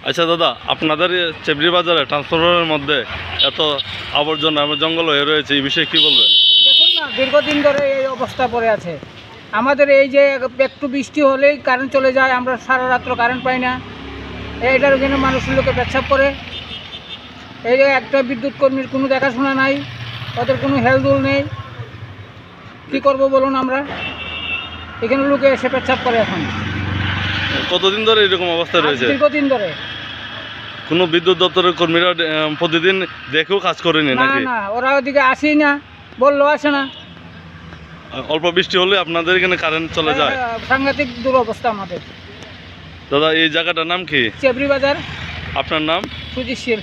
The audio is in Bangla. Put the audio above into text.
আচ্ছা দাদা, আপনাদের চেবড়ি বাজারে ট্রান্সফরমারের মধ্যে এত আবর্জনা এবং জঙ্গল হয়ে রয়েছে, এই বিষয়ে কি বলবেন? দেখুন না, দীর্ঘদিন ধরে এই অবস্থা পড়ে আছে। আমাদের এই যে একটু বৃষ্টি হলেই কারেন্ট চলে যায়, আমরা সারা রাত্র কারেন্ট পাই না। এইটার জন্য মানুষের লোকে পেচ্ছাপ করে। এই যে একটা বিদ্যুৎ কর্মীর কোনো দেখাশোনা নাই, ওদের কোনো হেলদোল নেই। কী করবো বলুন? আমরা এখানে লোকে এসে পেচ্ছাপ করে। এখন কতদিন ধরে এরকম অবস্থা রয়েছে? দীর্ঘদিন ধরে। কোনো বিদ্যুৎ দপ্তরের কর্মীরা প্রতিদিন দেখেও কাজ করেনি নাকি? না, ওরা ওদিকে আসেই না, বললেও আসে না। অল্প বৃষ্টি হলে আপনাদের এখানে কারেন্ট চলে যায়? সাংঘাতিক দুরবস্থা আমাদের। দাদা, এই জায়গাটার নাম কি? চেবড়ি বাজার। আপনার নাম? সুজিত শীল।